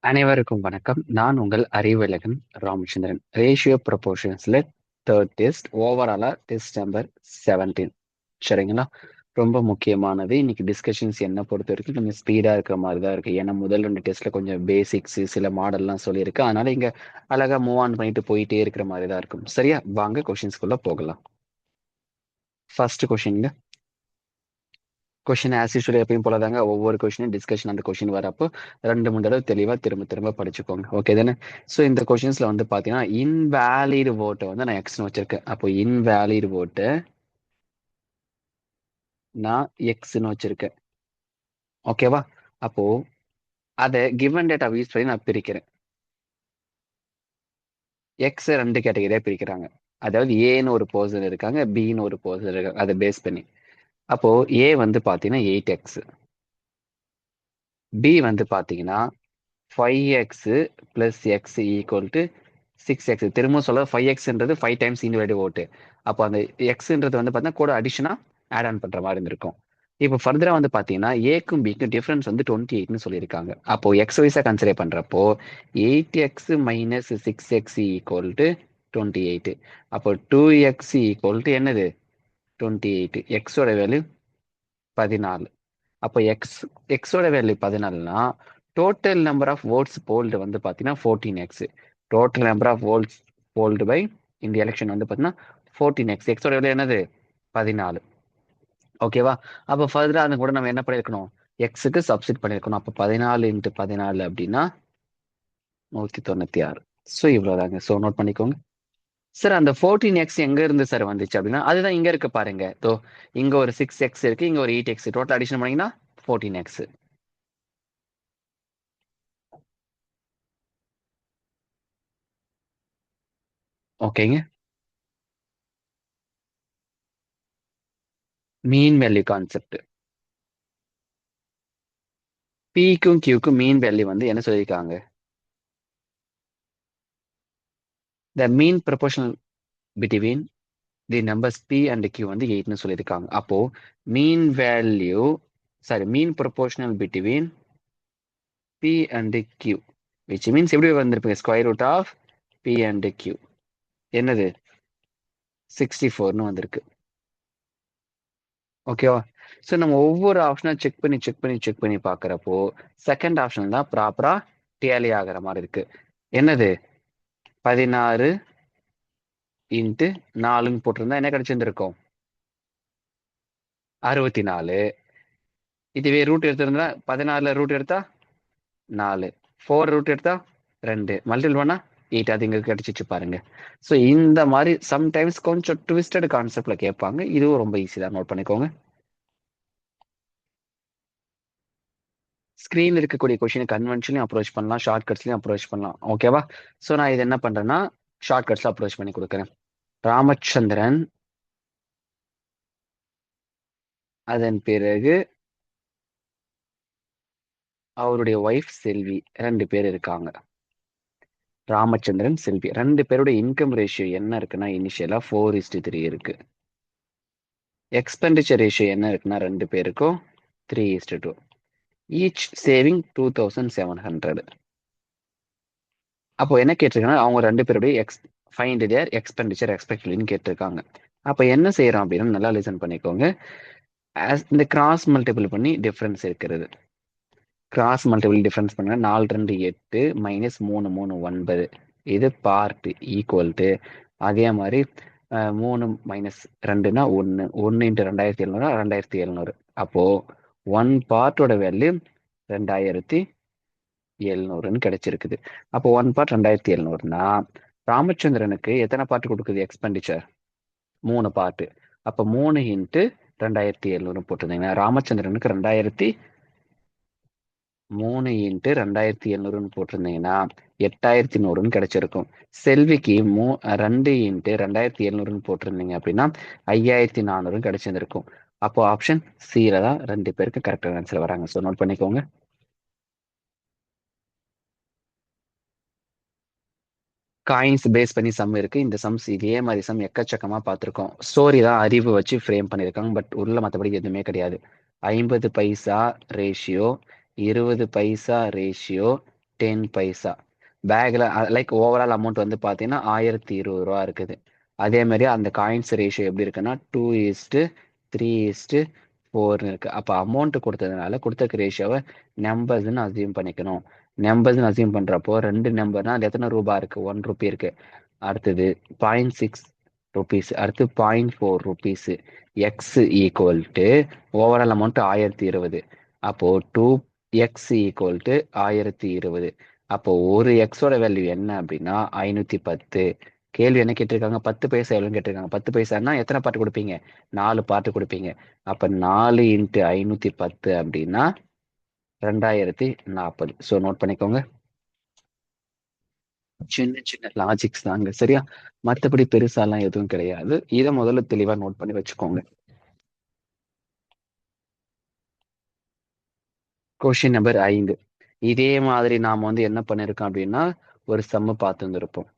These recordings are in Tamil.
அனைவருக்கும் வணக்கம். நான் உங்கள் அறிவழகன் ராமச்சந்திரன். ரேஷியோ ப்ரொபோர்ஷன்ஸ்ல தேர்ட் டெஸ்ட், ஓவராலா டெஸ்ட் நம்பர் 17. சரிங்களா? ரொம்ப முக்கியமானது. இன்னைக்கு டிஸ்கஷன்ஸ் என்ன பொறுத்த வரைக்கும் கொஞ்சம் ஸ்பீடா இருக்கிற மாதிரி தான் இருக்கு. ஏன்னா முதல் 2 டெஸ்ட்ல கொஞ்சம் பேசிக்ஸ் சில மாடல்லாம் சொல்லியிருக்கு. அதனால இங்க அழகா மூவ் ஆன் பண்ணிட்டு போயிட்டே இருக்கிற மாதிரி தான் இருக்கும். சரியா? வாங்க கொஸ்டின்ஸ்குள்ள போகலாம். First question. Question as usual எப்பயும் போலதாங்க. ஒவ்வொரு கொஸ்டினும் டிஸ்கஷன் அந்த கொஸ்டின் வரப்போ 2 3 தடவை தெளிவா திரும்ப திரும்ப படிச்சுக்கோங்க. ஓகே தானே? ஸோ இந்த கொஸ்டின்ஸ்ல வந்து பாத்தீங்கன்னா இன்வேலிட் வோட்டை வந்து நான் எக்ஸ்னு வச்சிருக்கேன். அப்போ இன்வேலிட் வோட்டை நான் எக்ஸ்னு வச்சிருக்கேன். ஓகேவா? அப்போ அதை கிவன் டேட்டா யூஸ் பண்ணி நான் பிரிக்கிறேன். எக்ஸ் 2 கேட்டகரியா பிரிக்கிறாங்க. அதாவது ஏன்னு ஒரு பர்சன் இருக்காங்க, பின்னு ஒரு பர்சன் இருக்காங்க. அதை பேஸ் பண்ணி அப்போ ஏ வந்து பாத்தீங்கன்னா 8x, பி வந்து பாத்தீங்கன்னா 5x plus X equal to 6x. திரும்ப சொல்ல 5xன்றது 5 டைம்ஸ் இன்டிவைடட் ஓட்டு. அப்போ அந்த எக்ஸ்ன்றது வந்து பார்த்தீங்கன்னா கூட அடிஷனா ஆட் ஆன் பண்ற மாதிரி இருந்திருக்கும். இப்போ ஃபர்தரா வந்து பார்த்தீங்கன்னா ஏக்கும் பிக்கும் டிஃபரன்ஸ் வந்து 28ன்னு சொல்லியிருக்காங்க. அப்போ எக்ஸ் வைஸா கன்சிடர் பண்றப்போ 8x minus 6x equal to 28. அப்போ 2x ஈக்குவல் டு என்னது 28. எக்ஸோட வேல்யூ 14. அப்போ எக்ஸோட வேல்யூ 14னா total number of votes polled வந்து பார்த்தீங்கன்னா 14x. Total number of votes polled by இந்த எலெக்ஷன் வந்து பார்த்தீங்கன்னா 14x. எக்ஸோட வேல்யூ என்னது 14. ஓகேவா? அப்போ ஃபர்தரா அது கூட நம்ம என்ன பண்ணியிருக்கணும், எக்ஸுக்கு சப்ஸ்டிட் பண்ணியிருக்கணும். அப்போ 14 இன்ட்டு 14 அப்படின்னா 196. ஸோ இவ்வளோதாங்க. ஸோ நோட் பண்ணிக்கோங்க. சார் அந்த 14x எங்க இருந்து சார் வந்துச்சு அப்படின்னா அதுதான் இங்க இருக்கு பாருங்க. தோ இங்க ஒரு 6x இருக்கு, இங்க ஒரு 8x. டோட்டல் அடிஷன் பண்ணீங்கன்னா 14x. ஓகேங்க. Mean value concept. பிக்கும் கியூக்கும் மீன் வேல்யூ வந்து என்ன சொல்லியிருக்காங்க? The mean proportional between the numbers P and Q வந்து 8ன்னு சொல்லியிருக்காங்க. அப்போ mean value mean proportional between P and Q which means எப்படி வந்திருப்பீங்க? Square root of P and Q என்னது 64ன்னு வந்திருக்கு. ஓகேவா? ஸோ நம்ம ஒவ்வொரு ஆப்ஷனா செக் பண்ணி பார்க்குறப்போ செகண்ட் ஆப்ஷன் தான் ப்ராப்பரா டேலி ஆகிற மாதிரி இருக்கு. என்னது 16 இன்ட்டு 4ன்னு போட்டிருந்தா என்ன கிடைச்சிருந்திருக்கும்? 64. இதுவே ரூட் எடுத்திருந்தா 16ல ரூட் எடுத்தா 4, 4 ரூட் எடுத்தா 2, மல்டிபிள் பண்ணா 8. அது இங்க கிடைச்சிச்சு பாருங்க. ஸோ இந்த மாதிரி சம்டைம்ஸ் கொஞ்சம் ட்விஸ்டட் கான்செப்ட்ல கேட்பாங்க. இதுவும் ரொம்ப ஈஸி தான், நோட் பண்ணிக்கோங்க. ஸ்க்ரீன்ல இருக்கக்கூடிய கொஷினை கன்வென்ஷன்லையும் அப்ரோச் பண்ணலாம், ஷார்ட்கட்ஸ்லையும் அப்ரோச் பண்ணலாம். ஓகேவா? ஸோ நான் இது என்ன பண்றேன்னா ஷார்ட்கட்ஸ்ல அப்ரோச் பண்ணி கொடுக்குறேன். ராமச்சந்திரன், அதன் பிறகு அவருடைய ஒய்ஃப் செல்வி, 2 பேர் இருக்காங்க. ராமச்சந்திரன், செல்வி 2 பேருடைய இன்கம் ரேஷியோ என்ன இருக்குன்னா இனிஷியலா 4:3 இருக்கு. எக்ஸ்பெண்டிச்சர் ரேஷியோ என்ன இருக்குன்னா 2 பேருக்கும் 3:2. Each saving 2700. அப்போ என்ன கேட்டிருக்காங்கன்னா அவங்க 2 பேருடைய ஃபைண்ட் தேர் எக்ஸ்பெண்டிச்சர் எக்ஸ்பெக்ட்லின்னு கேட்டிருக்காங்க. அப்போ என்ன செய்யறோம் அப்படின்னா நல்லா லிசன் பண்ணிக்கோங்க. இந்த கிராஸ் மல்டிபிள் பண்ணி டிஃபரன்ஸ் இருக்கிறது. கிராஸ் மல்டிபிள் டிஃபரன்ஸ் பண்ண 4 2 8 மைனஸ் 3 3 9. இது பார்ட் ஈக்குவல் டு அதே மாதிரி 3 மைனஸ் 2னா 1 1 இன்ட்டு 2700 2700. அப்போ ஒன் பார்ட்டோட வேல்யூ 2700ன்னு கிடைச்சிருக்குது. அப்போ ஒன் பார்ட் 2700னா ராமச்சந்திரனுக்கு எத்தனை பார்ட் கொடுக்குது எக்ஸ்பெண்டிச்சர்? 3 பார்ட். அப்போ 3 இன்ட்டு 2700 போட்டிருந்தீங்கன்னா ராமச்சந்திரனுக்கு 3 இன்ட்டு 2700ன்னு போட்டிருந்தீங்கன்னா 8100ன்னு கிடைச்சிருக்கும். செல்விக்கு 2 இன்ட்டு 2700ன்னு போட்டிருந்தீங்க அப்படின்னா 5400 கிடைச்சிருந்திருக்கும். அப்போ ஆப்ஷன் சில தான் 2 பேருக்கு கரெக்டான ஆன்சர் வராங்க. ஸோ நோட் பண்ணிக்கோங்க. காயின்ஸ் பேஸ் பண்ணி சம் இருக்கு. இந்த சம்ஸ் இதே மாதிரி சம் எக்கச்சக்கமா பார்த்துருக்கோம். ஸ்டோரி தான் அறிவு வச்சு ஃப்ரேம் பண்ணியிருக்காங்க. பட் உள்ள மற்றபடி எதுவுமே கிடையாது. 50 பைசா ரேஷியோ, 20 பைசா ரேஷியோ, 10 பைசா. பேக்ல லைக் ஓவரால் அமௌண்ட் வந்து பார்த்தீங்கன்னா 1020 ரூபா இருக்குது. அதே மாதிரி அந்த காயின்ஸ் ரேஷியோ எப்படி இருக்குன்னா 2:3:4 இருக்கு. அப்போ அமௌண்ட் கொடுத்ததுனால கொடுத்த ரேஷியோவை நம்பர்ஸ்ன்னு அசியூம் பண்ணிக்கணும். நம்பர்ஸ்ன்னு அசியூம் பண்றப்போ 2 நம்பர்னா அது எத்தனை ரூபா இருக்கு? 1 ரூபி இருக்கு. அடுத்தது 0.6 rupees, அடுத்து 0.4 rupees. X equal to overall amount 1020. அப்போ 2x ஈக்குவல் டு 1020. அப்போ ஒரு எக்ஸோட வேல்யூ என்ன அப்படின்னா 510. கேள்வி என்ன கேட்டிருக்காங்க? 10 பைசா எவ்வளோன்னு கேட்டிருக்காங்க. 10 பைசான்னா எத்தனை பார்ட்டு கொடுப்பீங்க? 4 பார்ட்டு கொடுப்பீங்க. அப்ப 4 × 510 அப்படின்னா 2040. ஸோ நோட் பண்ணிக்கோங்க. சின்ன சின்ன லாஜிக்ஸ் தாங்க, சரியா? மற்றபடி பெருசாலாம் எதுவும் கிடையாது. இதை முதல்ல தெளிவா நோட் பண்ணி வச்சுக்கோங்க. Question number 5. இதே மாதிரி நாம வந்து என்ன பண்ணிருக்கோம் அப்படின்னா ஒரு சம்மு பார்த்து வந்துருப்போம்.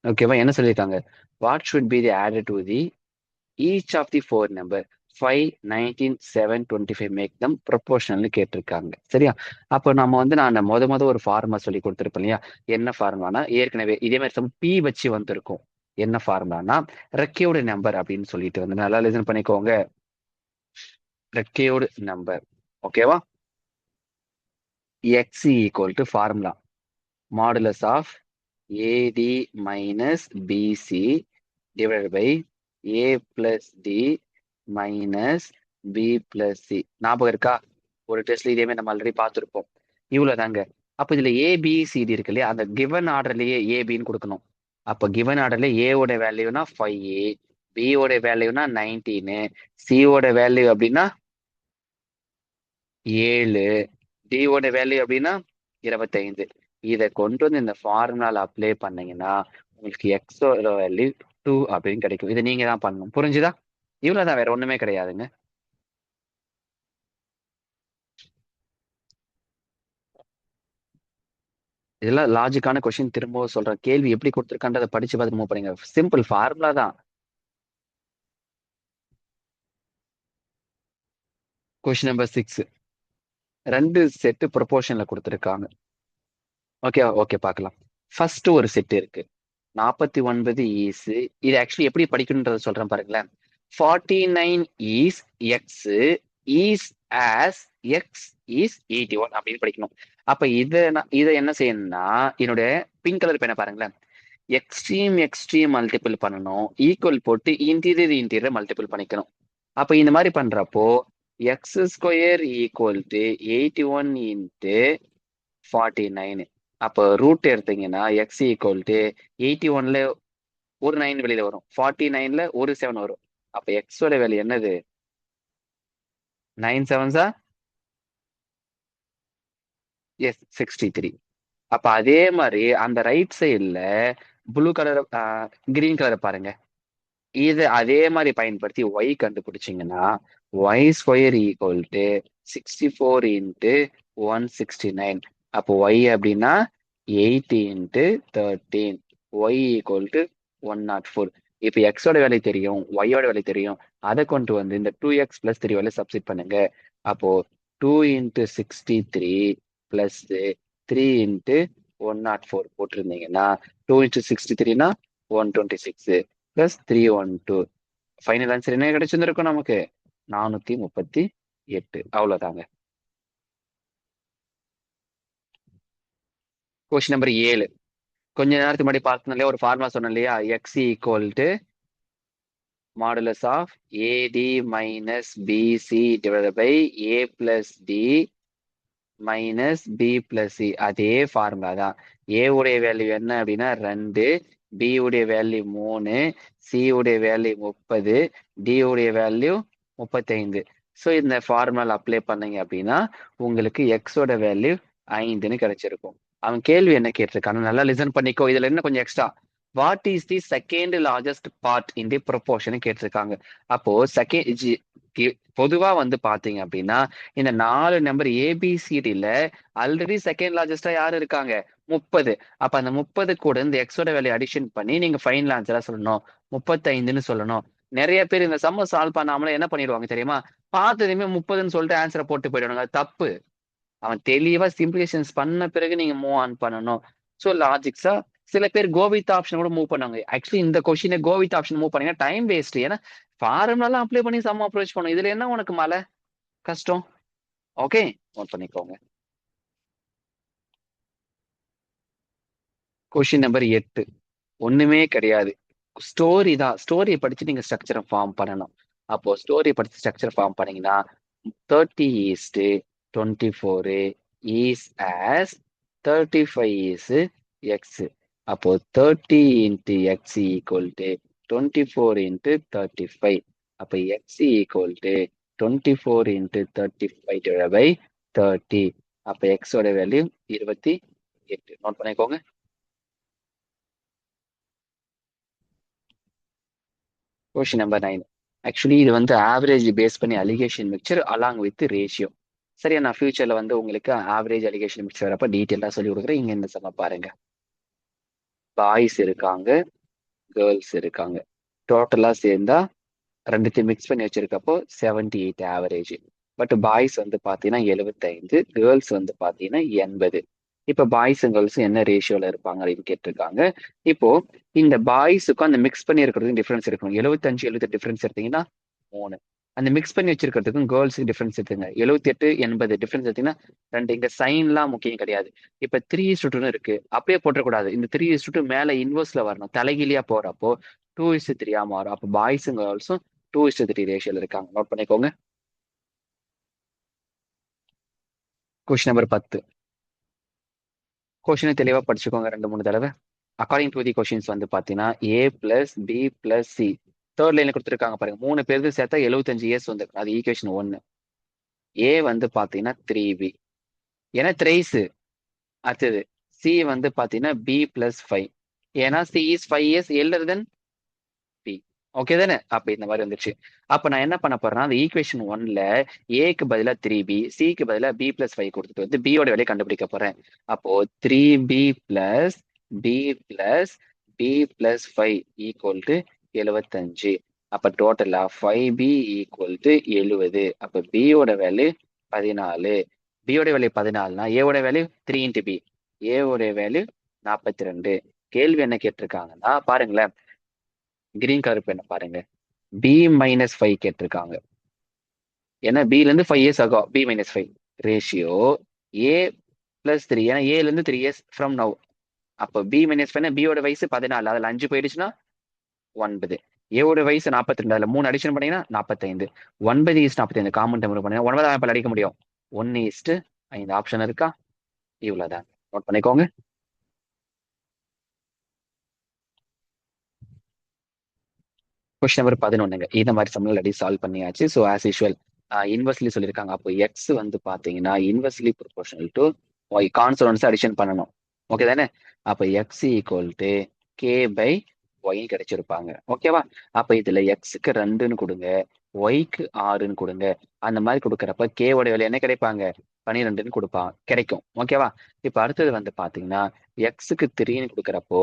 ஓகேவா? என்ன சொல்லியிருக்காங்க? What should be the added to the each of the 4 number 5, 19, 7, 25 make them ப்ரொபோர்ஷனல்னு கேட்டிருக்காங்க, சரியா? அப்போ நம்ம வந்து நான் மொத ஒரு ஃபார்முலா சொல்லி கொடுத்துருப்பேன் இல்லையா? என்ன ஃபார்முலானா ஏற்கனவே இதே மாதிரி சம் பி வச்சு வந்திருக்கும். என்ன ஃபார்முலானா ரெக்கையோட நம்பர் அப்படின்னு சொல்லிட்டு வந்து நல்லா லிசன் பண்ணிக்கோங்க. ரெக்கையோட நம்பர், ஓகேவா? x equal to formula modulus of AD minus BC divide by A plus D minus B plus C. ஞாபகம் இருக்கா? ஒரு டெஸ்ட்ல இதே மாதிரி நம்ம ஆல்ரெடி பார்த்துருப்போம். இவ்வளவுதாங்க. அப்ப இதுல ஏபிசிடி இருக்கு இல்லையா? அந்த கிவன் ஆர்டர்லயே ஏபின்னு கொடுக்கணும். அப்ப கிவன் ஆர்டர்ல ஏவோட வேல்யூனா 5, பியோட வேல்யூனா 19, சியோட வேல்யூ அப்படின்னா 7, டியோட வேல்யூ அப்படின்னா 25. இதை கொண்டு வந்து இந்த ஃபார்முலால அப்ளை பண்ணீங்கன்னா உங்களுக்கு எக்ஸோட வேல்யூ 2 அப்படின்னு கிடைக்கும். இதை நீங்க தான் பண்ணணும். புரிஞ்சுதா? இவ்வளவுதான், வேற ஒண்ணுமே கிடையாதுங்க. இதெல்லாம் லாஜிக்கான கொஸ்டின். திரும்ப சொல்றேன், கேள்வி எப்படி கொடுத்துருக்கான்றதை படிச்சு பார்த்து மூவ் பண்ணுங்க. சிம்பிள் ஃபார்முலா தான். Question number 6. 2 செட்டு ப்ரொபோர்ஷன்ல கொடுத்துருக்காங்க. ஓகே பார்க்கலாம். ஃபர்ஸ்ட் ஒரு செட் இருக்கு 49 ஈஸ். இது ஆக்சுவலி எப்படி படிக்கணும்ன்றத சொல்றேன் பாருங்களேன். 49 is x is as x is 81 அப்படின்னு படிக்கணும். அப்ப இதை என்ன செய்யணும்னா என்னுடைய பிங்க் கலர் பேனை பாருங்களேன். எக்ஸ்ட்ரீம் மல்டிபிள் பண்ணணும். ஈக்குவல் போட்டு இன்டீரியர் மல்டிபிள் பண்ணிக்கணும். அப்ப இந்த மாதிரி பண்றப்போ x² ஈக்குவல் டு 81 இன்ட்டு 49. அப்போ ரூட் எடுத்தீங்கன்னா x ஈக்குவல் டு 81ல ஒரு 9 வெளியில வரும், 49ல ஒரு 7 வரும். அப்ப எக்ஸோட வேல்யூ என்னது? 9 7s எஸ் 63. அப்ப அதே மாதிரி அந்த ரைட் சைட்ல ப்ளூ கலர் கிரீன் கலர் பாருங்க. இது அதே மாதிரி பயன்படுத்தி y கண்டுபிடிச்சிங்கன்னா y² equal to 64 into 169. அப்போ y அப்படின்னா 8 இன்ட்டு 13. y equal to 104. இப்போ எக்ஸோட வேல்யூ தெரியும், ஒய்யோட வேல்யூ தெரியும். அதை கொண்டு வந்து இந்த 2x + 3 வேல்யூ சப்ஸ்டிட் பண்ணுங்க. அப்போ 2 இன்ட்டு 63 பிளஸ் 3 இன்ட்டு 104 போட்டிருந்தீங்கன்னா 2 இன்ட்டு 63னா 126 பிளஸ் 312. ஃபைனல் ஆன்சர் என்ன கிடைச்சிருந்திருக்கும் நமக்கு? 438. அவ்வளவுதாங்க. Question number 7. கொஞ்ச நேரத்துக்கு முன்னாடி பார்த்தோம் இல்லையா, ஒரு ஃபார்முலா சொன்னோம் இல்லையா? X equal to modulus of AD minus BC divide by A plus D minus B plus C. அதே ஃபார்முலா தான். ஏ உடைய வேல்யூ என்ன அப்படின்னா 2, பி உடைய வேல்யூ 3, சி உடைய வேல்யூ 30, டி உடைய வேல்யூ 35. ஸோ இந்த ஃபார்முலா அப்ளை பண்ணீங்க அப்படின்னா உங்களுக்கு எக்ஸோட வேல்யூ 5ன்னு கிடைச்சிருக்கும். அவன் கேள்வி என்ன கேட்டிருக்கான்னு நல்லா லிசன் பண்ணிக்கோ. இதுல என்ன கொஞ்சம் extra, what is the second largest part in the proportion கேட்டிருக்காங்க. அப்போ பொதுவா வந்து பாத்தீங்க அப்படின்னா இந்த 4 நம்பர் ஏபிசிடில ஆல்ரெடி செகண்ட் லார்ஜஸ்டா யாரு இருக்காங்க? 30. அப்ப அந்த 30 கூட இந்த எக்ஸோட வேல்யூ அடிஷன் பண்ணி நீங்க ஃபைனல் ஆன்சரா சொல்லணும். 35ன்னு சொல்லணும். நிறைய பேர் இந்த சம்ம சால்வ் பண்ணாமலே என்ன பண்ணிடுவாங்க தெரியுமா? பார்த்ததுமே 30ன்னு சொல்லிட்டு ஆன்சரை போட்டு போயிடுவாங்க. அது தப்பு. அவன் தெளிவா சிம்பிளிகேஷன்ஸ் பண்ண பிறகு நீங்க மூவ் ஆன் பண்ணணும். ஸோ லாஜிக்ஸா சில பேர் கோவித் ஆப்ஷன் கூட மூவ் பண்ணாங்க. ஆக்சுவலி இந்த கொஸ்டினை கோவித் ஆப்ஷன் மூவ் பண்ணீங்கன்னா டைம் வேஸ்ட். ஏன்னா ஃபார்முலாலாம் அப்ளை பண்ணி சம் அப்ரோச் பண்ணும். இதுல என்ன உனக்கு மலை கஷ்டம்? ஓகே, நோட் பண்ணிக்கோங்க. கொஸ்டின் நம்பர் 8 ஒண்ணுமே கிடையாது. ஸ்டோரி தான். ஸ்டோரியை படிச்சு நீங்க ஸ்ட்ரக்சரை ஃபார்ம் பண்ணணும். அப்போ ஸ்டோரி படிச்சு ஸ்ட்ரக்சர் ஃபார்ம் பண்ணீங்கன்னா 30:24 இஸ் ஆஸ் 35 இஸ் எக்ஸ். அப்போ 30 into x equal to 24 into 35. அப்போ X equal to 24 into 35 by 30. அப்போ எக்ஸோட வேல்யூ 28. நோட் பண்ணிக்கோங்க. Question number 9. ஆக்சுவலி இது வந்து ஆவரேஜ் பேஸ் பண்ணி alligation mixture along with ratio. சரியா, நான் ஃபியூச்சர்ல வந்து உங்களுக்கு ஆவரேஜ் அலிகேஷன் மிக்சர் வரப்ப டீட்டெயிலாக சொல்லி கொடுக்குறேன். இங்க இந்த சம பாருங்க. பாய்ஸ் இருக்காங்க, கேர்ள்ஸ் இருக்காங்க. டோட்டலா சேர்ந்தா ரெண்டுத்தையும் மிக்ஸ் பண்ணி வச்சிருக்கப்போ 78 ஆவரேஜ். பட் பாய்ஸ் வந்து பாத்தீங்கன்னா 75, கேர்ள்ஸ் வந்து பாத்தீங்கன்னா 80. இப்ப பாய்ஸும் கேர்ள்ஸும் என்ன ரேஷியோல இருப்பாங்க அப்படின்னு கேட்டிருக்காங்க. இப்போ இந்த பாய்ஸுக்கும் அந்த மிக்ஸ் பண்ணி இருக்கிறதுக்கும் டிஃபரன்ஸ் இருக்கணும். 75 78 டிஃபரன்ஸ் எடுத்தீங்கன்னா 3. அந்த மிக்ஸ் பண்ணி வச்சிருக்கிறதுக்கும் கேர்ள்ஸுக்கு டிஃபரன்ஸ் எடுத்துங்க. 78 80 டிஃபரன்ஸ் எடுத்தீங்கன்னா 2. இங்க சைன்லாம் முக்கியம் கிடையாது. இப்ப 3:2 இருக்கு, அப்படியே போட்டக்கூடாது. இந்த 3:2 மேல இன்வெர்ஸ்ல வரணும். தலைகீழியா போறப்போ 2:3 மாறும். அப்போ பாய்ஸும் கேர்ள்ஸும் 2:3 ரேஷியோல இருக்காங்க. நோட் பண்ணிக்கோங்க. Question number 10. கொஸ்டினை தெளிவா படிச்சுக்கோங்க 2 3 தடவை. அக்கார்டிங் டு தி கொஸ்டின்ஸ் வந்து பாத்தீங்கன்னா A plus B plus C. Third லைன்ல கொடுத்துருக்காங்க பாருங்க. 3 பேருக்கு சேர்த்தா 75 இயர்ஸ் வந்து அது ஈக்குவேஷன் 1. ஏ வந்து பாத்தீங்கன்னா 3B, ஏன்னா த்ரைஸ். அடுத்தது சி வந்து பாத்தீங்கன்னா பி பிளஸ் 5, ஏன்னா C is 5 years elder then B. Okay தானே? அப்ப இந்த மாதிரி வந்துச்சு. அப்ப நான் என்ன பண்ண போறேன்னா அந்த ஈக்குவேஷன் 1ல ஏக்கு பதிலா 3B, சிக்கு பதிலா பி பிளஸ் 5 கொடுத்துட்டு வந்து பியோட விலையை கண்டுபிடிக்க போறேன். அப்போ 3B plus B plus B plus 5 equal to 75. அப்ப டோட்டலா 5B ஈக்குவல் டு 70. அப்ப பியோட வேல்யூ 14. பியோட வேல்யூ 14னா ஏவோட வேல்யூ 3 இன்ட்டு பி, ஏவோட வேல்யூ 42. கேள்வி என்ன கேட்டிருக்காங்கன்னா பாருங்களேன், கிரீன் கலர் பெண்ணை பாருங்க. B-5 கேட்டிருக்காங்க. ஏன்னா பில இருந்து 5 இயர்ஸ் ஆகும். B-5 ரேஷியோ A+3, ஏன்னா ஏல இருந்து 3 இயர்ஸ் ஃப்ரம் நவ். அப்போ B-5 பியோட வயசு 14, அதுல 5 போயிடுச்சுன்னா 9. ஏவோட வயசு 42, அதுல 3 அடிஷன் பண்ணீங்கன்னா 45. 9:45 காமன் டைம் பண்ணீங்கன்னா 9 அடிக்க முடியும். 1:5 ஆப்ஷன் இருக்கா? இவ்வளவுதான். நோட் பண்ணிக்கோங்க. கொஸ்டின் நம்பர் 11ங்க. இந்த மாதிரி சம்மள் ஆல்ரெடி சால்வ் பண்ணியாச்சு. ஸோ ஆஸ் யூஷுவல் இன்வெர்ஸ்லி சொல்லியிருக்காங்க. அப்போ எக்ஸ் வந்து பாத்தீங்கன்னா inversely proportional to Y. Constants addition பண்ணணும். ஓகே தானே? அப்போ X equal to K by Y கிடைச்சிருப்பாங்க. ஓகேவா? அப்ப இதுல எக்ஸுக்கு 2ன்னு கொடுங்க, ஒய்க்கு 6ன்னு கொடுங்க. அந்த மாதிரி கொடுக்குறப்ப கேவோட விலை என்ன கிடைப்பாங்க? 12ன்னு கொடுப்பாங்க, கிடைக்கும். ஓகேவா? இப்ப அடுத்தது வந்து பாத்தீங்கன்னா எக்ஸுக்கு 3ன்னு கொடுக்குறப்போ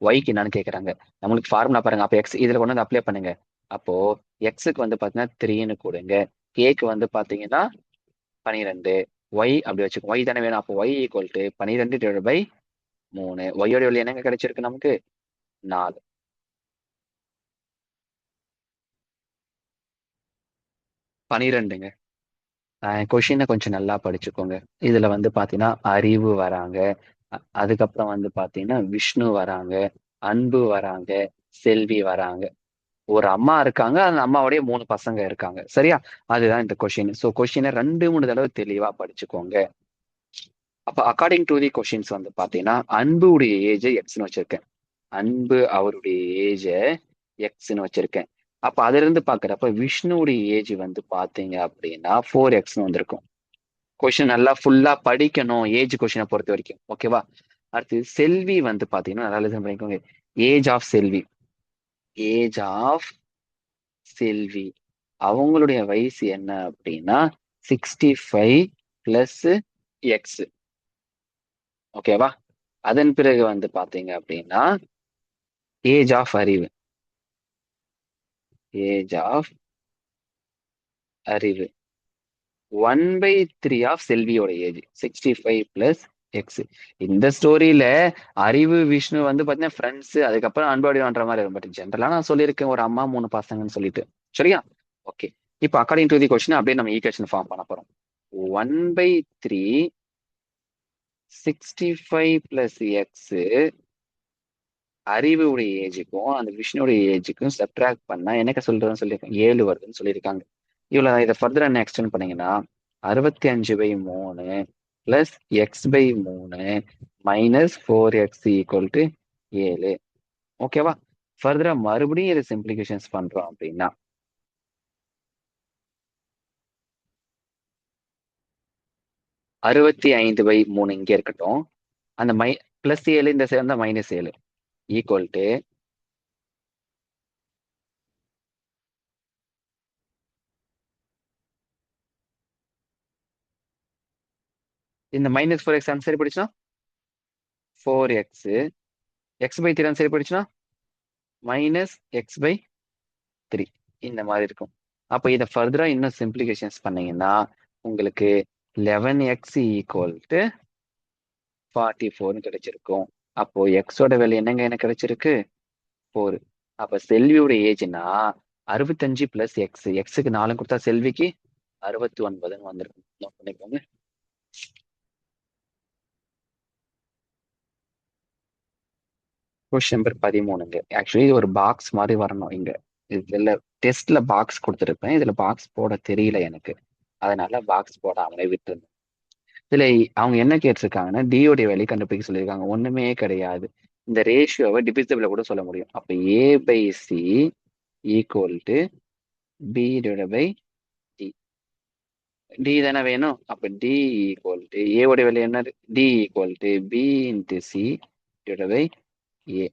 ஒய்க்கு என்னன்னு கேட்கறாங்க. நம்மளுக்கு ஃபார்முலா பாருங்க. அப்ப எக்ஸ் இதுல கொண்டு வந்து அப்ளை பண்ணுங்க. அப்போ எக்ஸுக்கு வந்து பாத்தீங்கன்னா 3ன்னு கொடுங்க, கேக்கு வந்து பாத்தீங்கன்னா 12, ஒய் அப்படி வச்சுக்கோ. ஒய் தானே வேணும். அப்போ ஒய் ஈக்குவல் டு 12/3. ஒய்யோட வெளியே என்னங்க கிடைச்சிருக்கு நமக்கு? 4. 12ங்க. கொஷினை கொஞ்சம் நல்லா படிச்சுக்கோங்க. இதுல வந்து பாத்தீங்கன்னா அறிவு வராங்க, அதுக்கப்புறம் வந்து பாத்தீங்கன்னா விஷ்ணு வராங்க, அன்பு வராங்க, செல்வி வராங்க. ஒரு அம்மா இருக்காங்க, அந்த அம்மாவுடைய 3 பசங்க இருக்காங்க. சரியா? அதுதான் இந்த கொஷின். ஸோ கொஷினை 2 3 தடவை தெளிவா படிச்சுக்கோங்க. அப்ப அக்கார்டிங் டு தி கொஷின்ஸ் வந்து பாத்தீங்கன்னா அன்புடைய ஏஜ் எக்ஸ்னு வச்சிருக்கேன். அன்பு அவருடைய ஏஜ எக்ஸ்னு வச்சிருக்கேன். அப்ப அதுல இருந்து பாக்குறப்ப விஷ்ணுடைய ஏஜ் வந்து பாத்தீங்க அப்படின்னா 4Xன்னு வந்திருக்கும். கொஷின் நல்லா ஃபுல்லா படிக்கணும் ஏஜ் கொஷினை பொறுத்த வரைக்கும். ஓகேவா? அடுத்து செல்வி வந்து பாத்தீங்கன்னா நல்லா லிசன் பண்ணிக்கோங்க. Age of Selvi, age of Selvi அவங்களுடைய வயசு என்ன அப்படின்னா 65 பிளஸ் எக்ஸ். ஓகேவா? அதன் பிறகு வந்து பாத்தீங்க அப்படின்னா ஏஜ் ஆஃப் அறிவு, ஏஜ் ஆஃப் அறிவு 1/3 ஆஃப் செல்வியோட ஏஜ் 65 பிளஸ் எக்ஸ். இந்த ஸ்டோரியில அறிவு விஷ்ணு வந்து பாத்தீங்கன்னா ஃப்ரெண்ட்ஸ், அதுக்கப்புறம் அன்போடி பண்ற மாதிரி இருக்கும். பட் ஜென்ரலா நான் சொல்லியிருக்கேன் ஒரு அம்மா 3 பசங்கன்னு சொல்லிட்டு. சரியா? ஓகே. இப்போ அக்கார்டிங் டு தி கொஸ்டின் அப்படியே நம்ம ஈக்குவேஷன் ஃபார்ம் பண்ண போறோம். 1/3 65 பிளஸ் எக்ஸ் அறிவுடைய ஏஜுக்கும் அந்த விஷ்ணுடைய ஏஜுக்கும் சப்ட்ராக்ட் பண்ணா எனக்கு சொல்றதுன்னு சொல்லியிருக்காங்க 7 வருதுன்னு சொல்லியிருக்காங்க. இவ்வளவு இதை ஃபர்தர் என்ன எக்ஸ்டெண்ட் பண்ணீங்கன்னா 65/3 plus x/3 minus 4x equal to 7. ஓகேவா? ஃபர்தரா மறுபடியும் இதை சிம்பிளிகேஷன்ஸ் பண்றோம் அப்படின்னா 65/3 இங்க இருக்கட்டும். அந்த பிளஸ் 7 இந்த சேர்ந்தா -7 ஈக்குவல் டு இந்த -4x சரி போயிடுச்சுன்னா 4x x/3 சரி போயிடுச்சுன்னா -x/3 இந்த மாதிரி இருக்கும். அப்போ இதை ஃபர்தரா இன்னும் சிம்பிளிகேஷன்ஸ் பண்ணீங்கன்னா உங்களுக்கு 11x ஈக்குவல் டு 44 கிடைச்சிருக்கும். அப்போ எக்ஸோட வேல்யூ என்னங்க எனக்கு கிடைச்சிருக்கு 4. அப்ப செல்வியோட ஏஜ்னா 65 பிளஸ் எக்ஸ், எக்ஸுக்கு 4 கொடுத்தா செல்விக்கு 69 வந்திருக்கும். நோட் பண்ணிக்கோங்க. Question number 13ங்க. ஆக்சுவலி இது ஒரு பாக்ஸ் மாதிரி வரணும் இங்க. இதுல டெஸ்ட்ல பாக்ஸ் கொடுத்துருப்பேன், இதுல பாக்ஸ் போட தெரியல எனக்கு, அதனால பாக்ஸ் போடாமலே விட்டுருந்தேன். இதுல அவங்க என்ன கேட்டிருக்காங்கன்னா டியோடைய வேல்யூ கண்டுபிடிக்க சொல்லியிருக்காங்க. ஒண்ணுமே கிடையாது, இந்த ரேஷியோவை டிவிசிபிள கூட சொல்ல முடியும். அப்ப a/c equal to b divide by d. d தானே வேணும். அப்ப d ஈக்குவல் டு a உடைய வேல்யூ என்ன, d equal to b into c divide by a.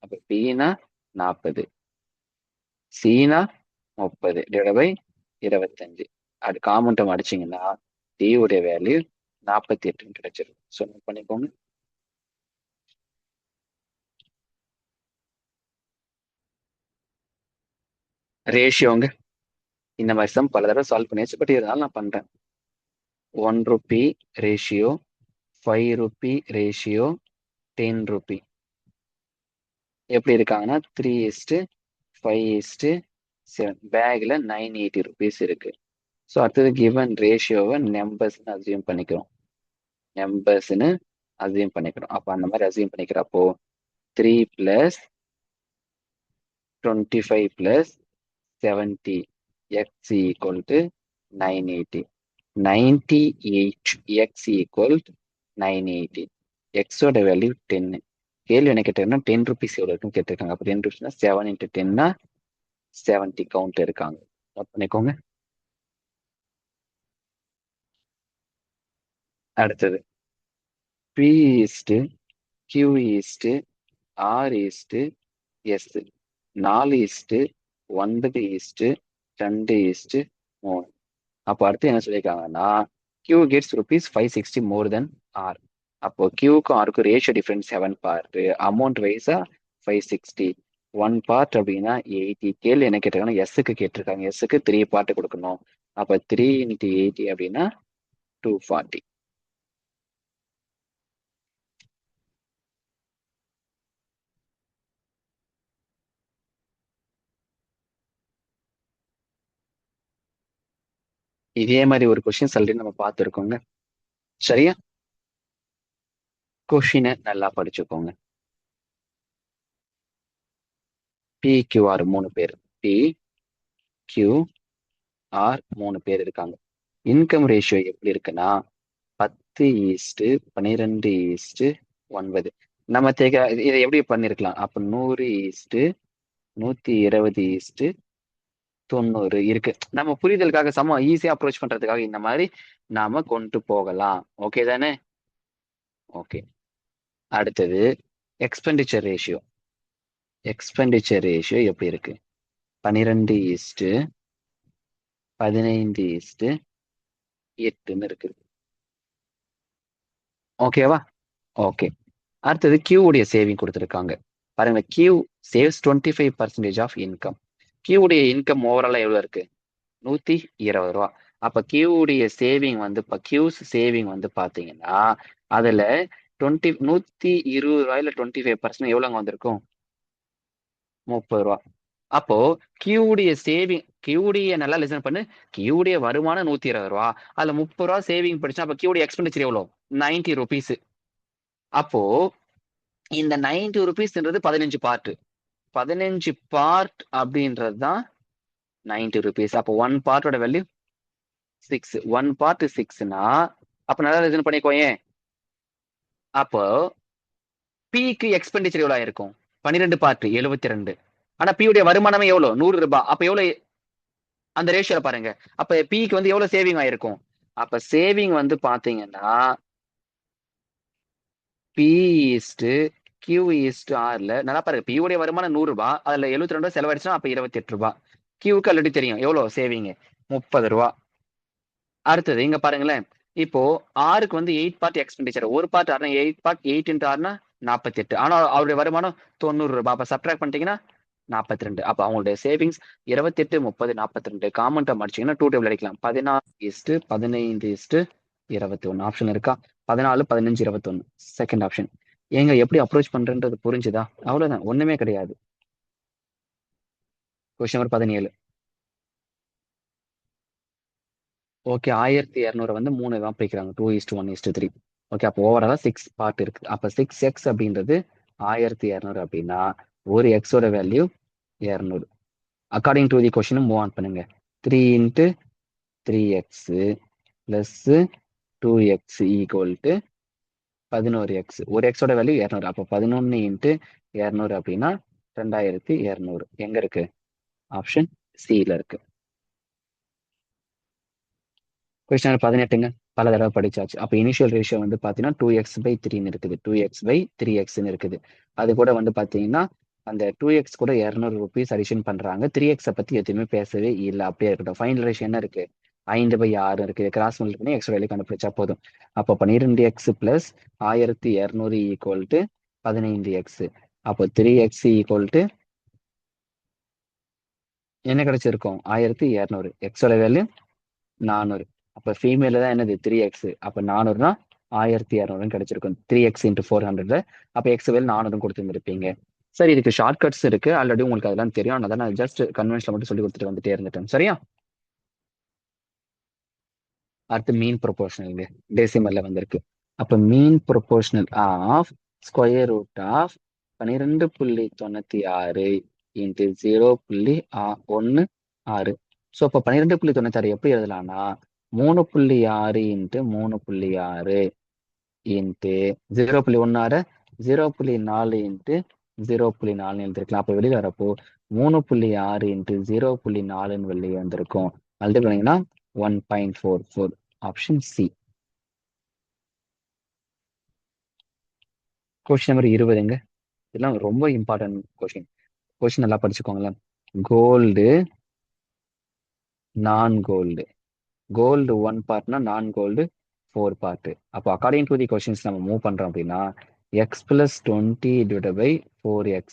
அப்ப b-னா 40, c-னா 30 டிவைட் பை 25. அது காமன் டேர்ம் அடிச்சீங்கன்னா d உடைய வேல்யூ 48 கிடைச்சிடும். ஸோ நோட் பண்ணிக்கோங்க. ரேஷியோங்க. இந்த மாதிரி சம் பல தடவை சால்வ் பண்ணியாச்சு, பட் இருந்தாலும் நான் பண்றேன். 1 Ruby ratio, 5 Ruby ratio, 10 Ruby எப்படி இருக்காங்கன்னா 3:5:7. பேக்ல 980 ருபீஸ் இருக்கு. ஸோ அடுத்தது கிவன் ரேஷியோவை நம்பர்ஸ்ன்னு அசியூம் பண்ணிக்கிறோம். நம்பர்ஸ்ன்னு அசியூம் பண்ணிக்கிறோம். அப்போ அந்த மாதிரி அசியூம் பண்ணிக்கிறப்போ 3 + 25 + 70 x equal to 980. 98x equal 980. எக்ஸோட வேல்யூ 10. கேள்வி என்ன கேட்டிருக்காங்கன்னா 10 ருபீஸ் எவ்வளோ இருக்குன்னு கேட்டிருக்காங்க. அப்போ 10 ருபீஸ்னா 7 × 10னா 70 கவுண்ட் இருக்காங்க. நோட் பண்ணிக்கோங்க. அடுத்தது P Q R S 4:9:2:3. அப்போ அடுத்து என்ன சொல்லியிருக்காங்கன்னா Q gets ₹560 more than R. அப்போ Qக்கும் Rக்கும் ரேஷியோ டிஃபரன்ஸ் 7 பார்ட், அமௌண்ட் வைஸா 560. 1 பார்ட் அப்படின்னா 80. கேள்வி என்ன கேட்டிருக்காங்கன்னா எஸ்ஸுக்கு கேட்டிருக்காங்க. எஸ்ஸுக்கு 3 பார்ட் கொடுக்கணும். அப்போ 3 × 80 அப்படின்னா 240. இதே மாதிரி ஒரு கொஸ்டின் ஆல்ரெடி நம்ம பார்த்துருக்கோங்க. சரியா? கொஸ்டினை நல்லா படிச்சுக்கோங்க. PQR 3 பேர், PQR 3 பேர் இருக்காங்க. இன்கம் ரேஷியோ எப்படி இருக்குன்னா 10:12:9. நம்ம இதை எப்படி பண்ணிருக்கலாம், அப்ப 100:120:90 இருக்கு. நம்ம புரிதலுக்காக சம ஈஸியா அப்ரோச் பண்றதுக்காக இந்த மாதிரி நாம கொண்டு போகலாம். ஓகே தானே? ஓகே. அடுத்தது எக்ஸ்பெண்டிச்சர் ரேஷியோ. எக்ஸ்பெண்டிச்சர் ரேஷியோ எப்படி இருக்கு, 12:15:8 இருக்கு. ஓகேவா? ஓகே. அடுத்தது Q உடைய சேவிங் கொடுத்துருக்காங்க. பாருங்க, Q saves 25% of income. Q உடைய இன்கம் ஓவராலா எவ்வளவு இருக்கு, 120 ரூபா. அப்ப கியூடைய சேவிங் வந்து இப்ப கியூஸ் சேவிங் வந்து பாத்தீங்கன்னா அதுல 120 ரூபாயில 25% எவ்வளவுங்க வந்திருக்கும்? 30 ரூபா. அப்போ கியூடைய சேவிங் கியூடைய நல்லா லிசன் பண்ணு. கியூடைய வருமானம் 120 ரூபா, அதுல 30 ரூபா சேவிங் படிச்சா அப்ப கியூடைய எக்ஸ்பெண்டிச்சர் எவ்வளவு? 90 rupees. அப்போ இந்த 90 rupeesன்றது 15 பார்ட். 15 பார்ட் அப்படின்றது தான் 90 rupees. அப்போ 1 பார்ட்டோட வேல்யூ 6. 1 பார்ட் 6னா அப்ப நல்லா லிசன் பண்ணிக்கோயேன். அப்போ பிக்கு எக்ஸ்பெண்டிச்சர் எவ்வளவு ஆயிருக்கும்? 12 பார்ட் 72. ஆனா பியுடைய வருமானமே எவ்வளவு? 100 ரூபாய். அப்ப எவ்வளவு அந்த ரேஷியோல பாருங்க. அப்ப பிக்கு வந்து எவ்வளவு சேவிங் ஆயிருக்கும்? அப்ப சேவிங் வந்து பாத்தீங்கன்னா பி ஈஸ்ட் கியூ ஈஸ்ட் ஆர்ல நல்லா பாருங்க. பியுடைய வருமானம் 100 ரூபாய், அதுல 72 செலவழிச்சா அப்ப 28 ரூபாய். கியூக்கு ஆல்ரெடி தெரியும் எவ்வளவு சேவிங், 30 ரூபாய். அடுத்தது இங்க பாருங்களேன். இப்போ ஆருக்கு வந்து 8 பார்ட் எக்ஸ்பெண்டிச்சர். ஒரு பார்ட் ஆறுனா 8 பார்ட், 8 இன்ட்டு ஆறுனா 48. ஆனா அவருடைய வருமானம் 90 ரூபாய். அப்ப சப்ட்ராக்ட் பண்ணிட்டீங்கன்னா 42. அப்ப அவங்களுடைய சேவிங்ஸ் 28, 30, 42. காமன் டேர்ம் அடிச்சீங்கன்னா 2 டேபிள் அடிக்கலாம். 16:15:21 ஆப்ஷன் இருக்கா? 14, 15, 21 செகண்ட் ஆப்ஷன். ஏங்க எப்படி அப்ரோச் பண்றேன்றது புரிஞ்சுதா? அவ்வளவுதான், ஒண்ணுமே கிடையாது. Question number 17. ஓகே, 1200 வந்து 3 தான் பிரிக்கிறாங்க. 2:1:3. ஓகே, அப்போ ஓவராலா 6 பார்ட் இருக்கு. அப்ப 6x அப்படின்றது 1200 அப்படின்னா ஒரு எக்ஸோட value 200. According to the question move on பண்ணுங்க. 3 into 3x plus 2x equal to 11x. ஒரு எக்ஸோட வேல்யூ 200. அப்போ 11 இன்ட்டு 200 அப்படின்னா 2200. எங்க இருக்கு? ஆப்ஷன் சில இருக்கு. கொஸ்டின் 18ங்க. பல தடவை படிச்சாச்சு. அப்ப இனிஷியல் ரேஷியோ வந்து பாத்தீங்கன்னா 2x/3 இருக்குது. 2x/3x இருக்குது. அது கூட வந்து பாத்தீங்கன்னா அந்த 2x கூட 200 rupees அடிஷன் பண்றாங்க. 3x பத்தி எதுவுமே பேசவே இல்லை, அப்படியே இருக்கட்டும். ஃபைனல் ரேஷியோ என்ன இருக்கு? 5/6 இருக்கு. கிராஸ் மல்டிபிள் பண்ணி எக்ஸ் வேல்யூ கண்டுபிடிச்சா போதும். அப்போ 12x plus 1200 equal to 15x. அப்போ 3x ஈக்குவல் டு என்ன கிடைச்சிருக்கும்? 1200. எக்ஸோட வேல்யூ 400. அப்ப ஃபீமேல தான் என்னது? 3x. அப்ப 400னா 1200 கிடைச்சிருக்கும். 3x into 400. அப்ப எக்ஸ் வேல் 400 கொடுத்துருந்துருப்பீங்க. சரி, இதுக்கு ஷார்ட் கட்ஸ் இருக்கு. ஆல்ரெடி உங்களுக்கு அதெல்லாம் தெரியும். அதான் நான் ஜஸ்ட் கன்வென்ஷன்ல மட்டும் சொல்லி கொடுத்துட்டு வந்துட்டே இருந்துட்டேன். சரியா? அடுத்து மீன் ப்ரொபோர்ஷனல் டெசிமல்ல வந்திருக்கு. அப்ப mean proportional of square root of 12.96 into 0.16. So அப்போ 12.96 எப்படி எழுதலாம்னா 3.6 இன்ட்டு 3.6 இன்ட்டு 0.16 0.4 இன்ட்டு 0.4 எழுதிருக்கலாம். அப்போ வெளியில் வரப்போ 3.6 இன்ட்டு 0.4 வெளியே வந்திருக்கும். அது பண்ணீங்கன்னா 1.44. Option C. கொஸ்டின் நம்பர் 20ங்க. இதெல்லாம் ரொம்ப இம்பார்ட்டன்ட் கொஸ்டின். கொஸ்டின் நல்லா படிச்சுக்கோங்களேன். கோல்டு, நான் கோல்டு. கோல்டு 1 பார்ட்னா நான் கோல்டு 4 பார்ட். அப்போ அக்கார்டிங் டு தி கொஸ்டின்ஸ் நம்ம மூவ் பண்றோம் அப்படின்னா X plus 20 divide by 4x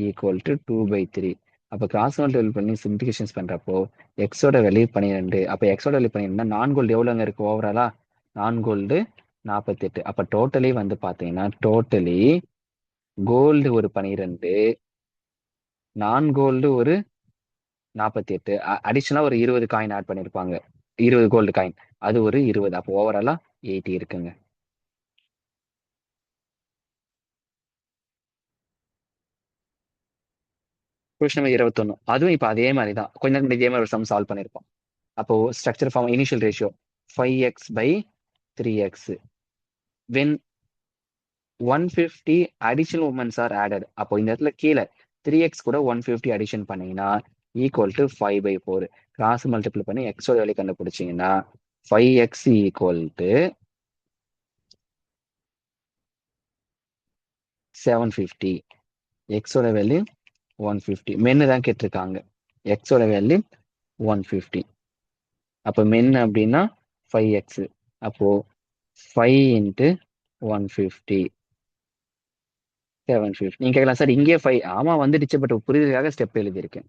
equal to 2/3. அப்போ கிராஸ் மல்டிபிள் பண்ணி சிம்பிளிஃபிகேஷன்ஸ் பண்றப்போ எக்ஸோட வேல்யூ 12. அப்போ எக்ஸோட வேல்யூ 12 நான் கோல்டு எவ்வளோங்க இருக்கு ஓவராலா? நான் கோல்டு 48. அப்போ டோட்டலி வந்து பார்த்தீங்கன்னா டோட்டலி கோல்டு ஒரு 12, நான் கோல்டு ஒரு 48, அடிஷனலா ஒரு 20 காயின் ஆட் பண்ணிருப்பாங்க. 20 கோல்டு காயின், அது ஒரு 20. அப்போ ஓவராலா 80 இருக்குங்க. Question number 21. அதுவும் இப்ப அதே மாதிரி தான். கொஞ்ச நேரம் இதே மாதிரி ஒரு சம் சால்வ் பண்ணிருப்போம். அப்போ structure form initial ratio 5x/3x. when 150 additional womens are added. அப்போ இந்த இடத்துல கீழே 3x கூட 150 அடிஷன் பண்ணீங்கன்னா ஈக்குவல் டு 5/4. கிராஸ் மல்டிபிள் பண்ணி எக்ஸோட வேல்யூ கண்டுபிடிச்சீங்கன்னா 5x ஈக்குவல் டு 750. எக்ஸோட வேல்யூ 150. மென்னு தான் கேட்டிருக்காங்க. எக்ஸோட வேல்யூ 150. அப்போ மென் அப்படின்னா 5x. அப்போ 5 இன்ட்டு 150 750. நீங்க கேட்கலாம் சார் இங்கே 5. ஆமா வந்துடுச்சு, பட் புரிதலுக்காக ஸ்டெப் எழுதியிருக்கேன்.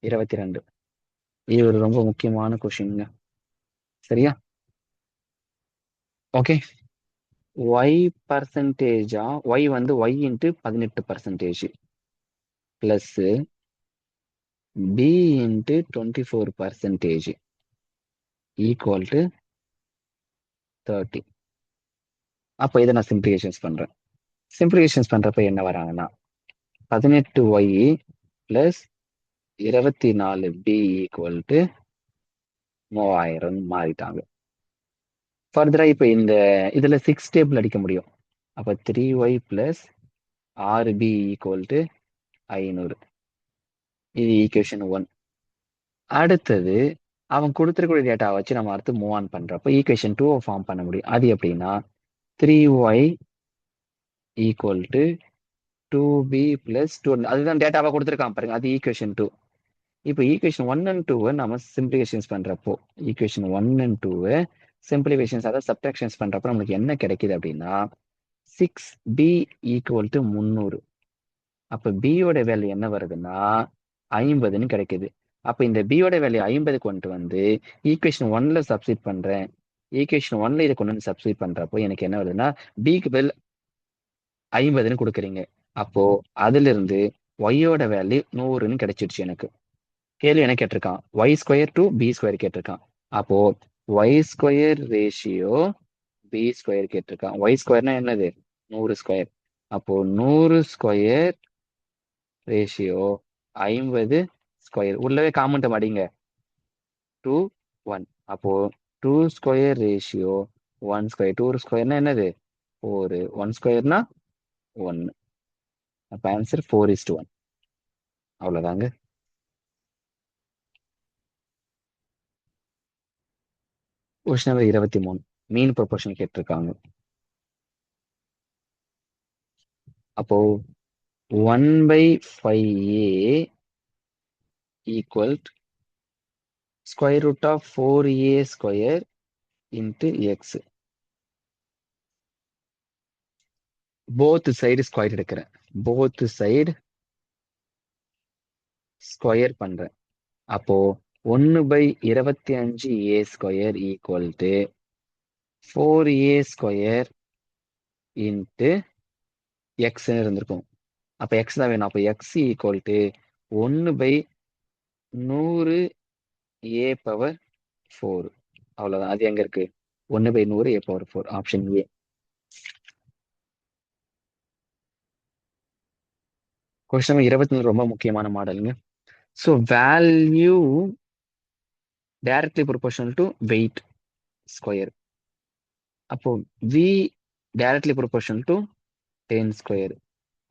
22. இது ஒரு ரொம்ப முக்கியமான கொஷின்ங்க. சரியா? ஓகே. ஒய் பர்சன்டேஜா, ஒய் வந்து Y into 18% plus B into 24% equal to 30. அப்போ இதை நான் சிம்பிளிஃபிகேஷன்ஸ் பண்றேன். சிம்பிளிஃபிகேஷன்ஸ் பண்றப்ப என்ன வராங்கன்னா 18y plus 24b equal to 3000 மாறிட்டாங்க. ஃபர்தரா இப்போ இதுல 6 டேபிள் அடிக்க முடியும். அப்ப 3y plus 6b equal to 500. இது ஈக்குவேஷன் 1. அடுத்தது அவன் கொடுத்துருக்கூடிய டேட்டாவை வச்சு நம்ம அடுத்து மூவ் ஆன் பண்றப்போ ஈக்குவேஷன் 2 ஃபார்ம் பண்ண முடியும். அது எப்படின்னா 3y equal to 2b plus 2. அதுதான் டேட்டாவை கொடுத்துருக்கான் பாருங்க, அது ஈக்குவேஷன் 2. இப்போ ஈக்குவேஷன் 1 அண்ட் 2 நம்ம சிம்பிளிஃபிகேஷன்ஸ் பண்றப்போ ஈக்குவேஷன் 1 அண்ட் 2 சிம்பிளிஃபிகேஷன்ஸ் அதாவது சப்ட்ராக்ஷன்ஸ் பண்றப்போ நம்மளுக்கு என்ன கிடைக்குது அப்படின்னா 6b ஈக்குவல் டு 300. அப்ப b யோட வேல்யூ என்ன வருதுன்னா 50ன்னு கிடைக்குது. அப்ப இந்த b யோட வேல்யூ 50 கொண்டு வந்து ஈக்குவேஷன் 1ல சப்ஸ்டிட் பண்றேன். ஈக்குவேஷன் 1ல இதை கொண்டு வந்து சப்ஸ்டிட் பண்றப்போ எனக்கு என்ன வருதுன்னா bக்கு பதில் 50ன்னு கொடுக்குறீங்க. அப்போ அதுல இருந்து ஒய்யோட வேல்யூ 100ன்னு கிடைச்சிடுச்சு எனக்கு. கேள்வி என்ன கேட்டிருக்கான், Y square to B square கேட்டிருக்கான். அப்போ Y square ratio B square கேட்டிருக்கான். ஒய் ஸ்கொயர்னா என்னது 100 ஸ்கொயர். அப்போ 100 ஸ்கொயர் ரேஷியோ 50 ஸ்கொயர். உள்ளவே காமெண்ட் அடிங்க 2 1. அப்போ 2 ஸ்கொயர் ரேஷியோ 1 ஸ்கொயர். 2 ஸ்கொயர்னா என்னது 4. 1 ஸ்கொயர்னா 1. அப்ப ஆன்சர் 4:1. அவ்வளவுதாங்க. கொஸ்டின் நம்பர் 23 மீன் ப்ரொபோர்ஷன் கேட்டிருக்காங்க. அப்போ 1/5a equal square root of 4a square into x. both side square எடுக்கிறேன். both side square பண்றேன். அப்போ 1/25a square equal to 4a square into x இருந்திருக்கும். அப்ப x தான் வேணும். அப்ப x equal to 1/100a power 4. அவ்வளவுதான். அது எங்க இருக்கு 1/100a power 4. Option A. Question number 24 ரொம்ப முக்கியமான மாடலுங்க. So value directly proportional to weight square. அப்போ V directly proportional to 10 square.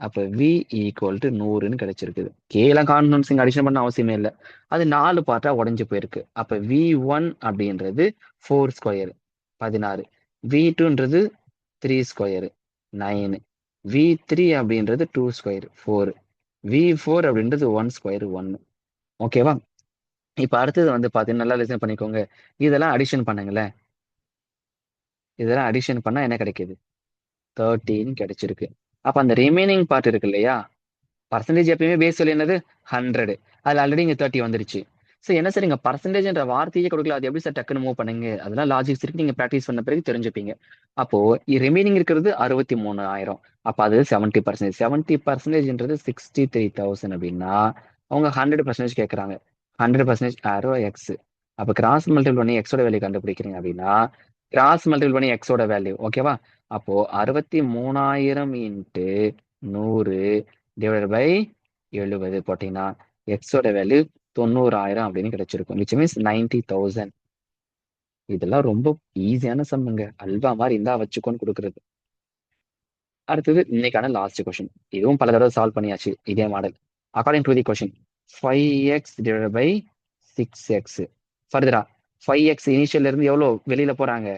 அப்போ வி ஈக்குவல் டு 100ன்னு கிடைச்சிருக்குது. கேலாம் கான்ஃபரன்ஸ் இங்கே அடிஷன் பண்ண அவசியமே இல்லை. அது 4 பார்ட்டா உடஞ்சு போயிருக்கு. அப்போ V1 அப்படின்றது 4 ஸ்கொயர் 16. V2ன்றது 3 ஸ்கொயர் 9. V3 அப்படின்றது 2 ஸ்கொயர் 4. V4 அப்படின்றது 1 ஸ்கொயர் 1. ஓகேவா? இப்ப அடுத்தது வந்து பாத்தீங்கன்னா நல்லா லிசன் பண்ணிக்கோங்க. இதெல்லாம் அடிஷன் பண்ணுங்களேன். இதெல்லாம் அடிஷன் பண்ணா என்ன கிடைக்குது 13 கிடைச்சிருக்கு. அப்ப அந்த ரிமைனிங் பார்ட் இருக்கு இல்லையா, பர்சன்டேஜ் எப்பயுமே பேஸ் வேல்யூ என்னது 100. அதுல ஆல்ரெடி இங்க 30 வந்துருச்சு. சோ என்ன சார் இங்க பர்சன்டேஜ்ன்ற வார்த்தையே கொடுக்கல, அது எப்படி சார் டக்குன்னு மூவ் பண்ணுங்க? அதெல்லாம் லாஜிக்ஸ் இருக்கு, நீங்க பிராக்டிஸ் பண்ண பிறகு தெரிஞ்சுப்பீங்க. அப்போ ரிமைனிங் இருக்கிறது 63,000. அப்ப அது 70%. 70%ன்றது 63,000 அப்படின்னா அவங்க 100% கேட்கறாங்க. 100% ஆரோ எக்ஸ். அப்ப கிராஸ் மல்டிபிள் பண்ணி எக்ஸோட வேல்யூ கண்டுபிடிக்கிறீங்க அப்படின்னா கிராஸ் மல்டிபிள் பண்ணி எக்ஸோட வேல்யூ. ஓகேவா? அப்போ 63,000 இன்ட்டு 100 டிவைட் பை 70 போட்டீங்கன்னா எக்ஸோட வேல்யூ 90,000 அப்படின்னு கிடைச்சிருக்கும். Which means 90,000. இதெல்லாம் ரொம்ப ஈஸியான சம்முங்க. அல்வா மாதிரி இருந்தா வச்சுக்கோன்னு கொடுக்குறது. அடுத்தது இன்னைக்கான லாஸ்ட் கொஸ்டின். இதுவும் பல தடவை சால்வ் பண்ணியாச்சு இதே model. According to the question 5x divide by 6x. ஃபர்தரா 5x இனிஷியல்ல இருந்து எவ்வளோ வெளியில போறாங்க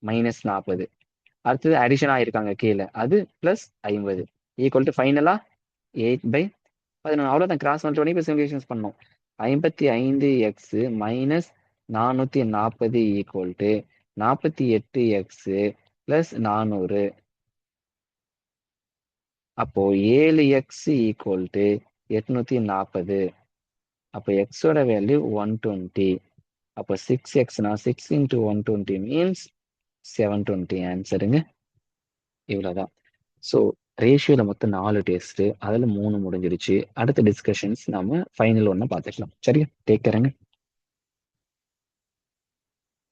-40. அடுத்தது அடிஷன் ஆயிருக்காங்க கீழே, அது +50 ஈக்குவல் டு ஃபைனலா 8/11. அவ்வளோதான். கிராஸ் மல்டிபிள் பண்ணி சிமுலேஷன்ஸ் பண்ணோம். 55x -440 equal to 48x +400. அப்போ 7x ஈக்குவல் டு 840. அப்போ எக்ஸோட வேல்யூ 120. அப்போ 6xனா 6 into 120 மீன்ஸ் 720 ஆன்சருங்க. இவ்வளோதான். ஸோ ரேஷியோவில் மொத்தம் 4 டெஸ்ட்டு, அதில் 3 முடிஞ்சிருச்சு. அடுத்த டிஸ்கஷன்ஸ் நம்ம ஃபைனல் ஒன்று பார்த்துக்கலாம். சரியா? டேக் கேருங்க.